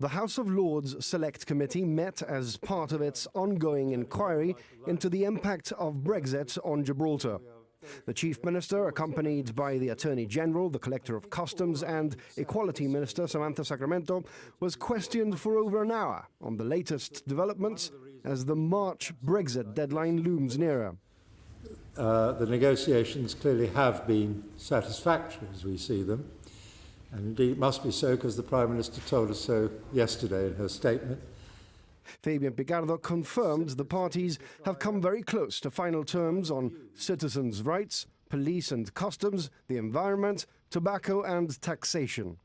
The House of Lords Select Committee met as part of its ongoing inquiry into the impact of Brexit on Gibraltar. The Chief Minister, accompanied by the Attorney General, the Collector of Customs and Equality Minister Samantha Sacramento, was questioned for over an hour on the latest developments as the March Brexit deadline looms nearer. The negotiations clearly have been satisfactory as we see them. And indeed it must be so because the Prime Minister told us so yesterday in her statement. Fabian Picardo confirmed the parties have come very close to final terms on citizens' rights, police and customs, the environment, tobacco and taxation.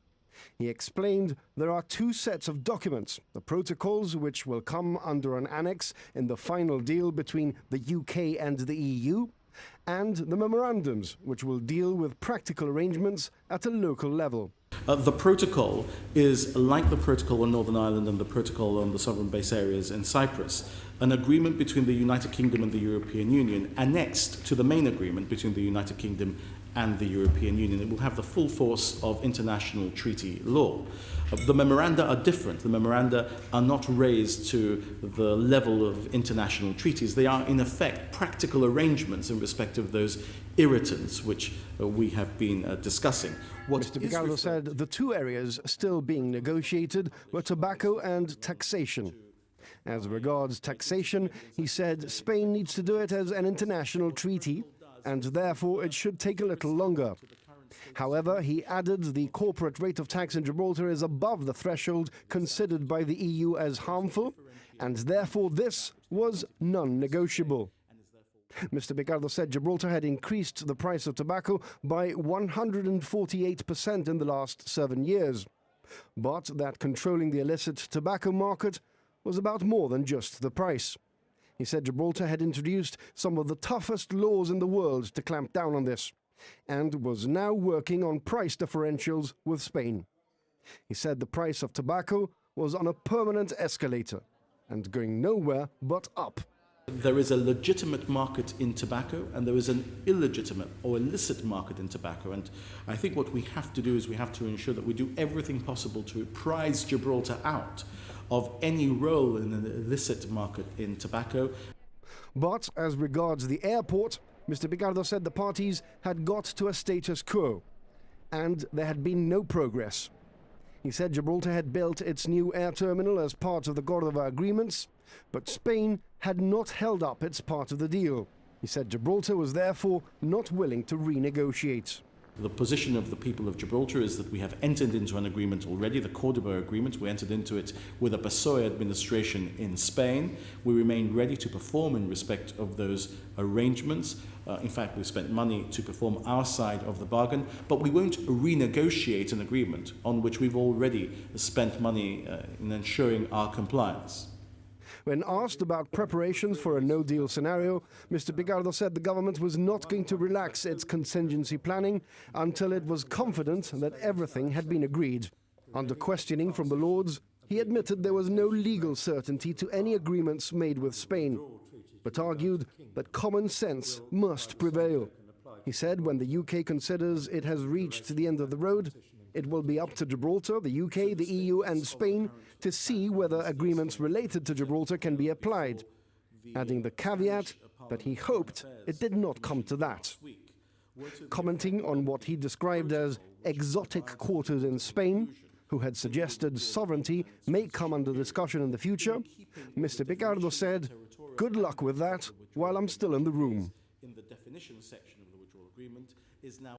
He explained there are two sets of documents, the protocols which will come under an annex in the final deal between the UK and the EU, and the memorandums, which will deal with practical arrangements at a local level. The protocol is like the protocol on Northern Ireland and the protocol on the sovereign base areas in Cyprus, an agreement between the United Kingdom and the European Union annexed to the main agreement between the United Kingdom and the European Union. It will have the full force of international treaty law. The memoranda are different. The memoranda are not raised to the level of international treaties. They are, in effect, practical arrangements in respect of those irritants which we have been discussing. Mr. Picardo said the two areas still being negotiated were tobacco and taxation. As regards taxation, he said Spain needs to do it as an international treaty, and therefore it should take a little longer. However, he added the corporate rate of tax in Gibraltar is above the threshold considered by the EU as harmful, and therefore this was non-negotiable. Mr. Picardo said Gibraltar had increased the price of tobacco by 148% in the last 7 years, but that controlling the illicit tobacco market was about more than just the price. He said Gibraltar had introduced some of the toughest laws in the world to clamp down on this, and was now working on price differentials with Spain. He said the price of tobacco was on a permanent escalator and going nowhere but up. There is a legitimate market in tobacco and there is an illegitimate or illicit market in tobacco, and I think what we have to do is we have to ensure that we do everything possible to prize Gibraltar out of any role in an illicit market in tobacco. But as regards the airport, Mr. Picardo said the parties had got to a status quo and there had been no progress. He said Gibraltar had built its new air terminal as part of the Cordova agreements, but Spain had not held up its part of the deal. He said Gibraltar was therefore not willing to renegotiate. The position of the people of Gibraltar is that we have entered into an agreement already, the Cordova Agreement. We entered into it with a PSOE administration in Spain. We remain ready to perform in respect of those arrangements. In fact, we've spent money to perform our side of the bargain, but we won't renegotiate an agreement on which we've already spent money in ensuring our compliance. When asked about preparations for a no-deal scenario, Mr. Picardo said the government was not going to relax its contingency planning until it was confident that everything had been agreed. Under questioning from the Lords, he admitted there was no legal certainty to any agreements made with Spain, but argued that common sense must prevail. He said when the UK considers it has reached the end of the road, it will be up to Gibraltar, the UK, the EU and Spain to see whether agreements related to Gibraltar can be applied, adding the caveat that he hoped it did not come to that. Commenting on what he described as exotic quarters in Spain, who had suggested sovereignty may come under discussion in the future, Mr. Picardo said, "Good luck with that while I'm still in the room."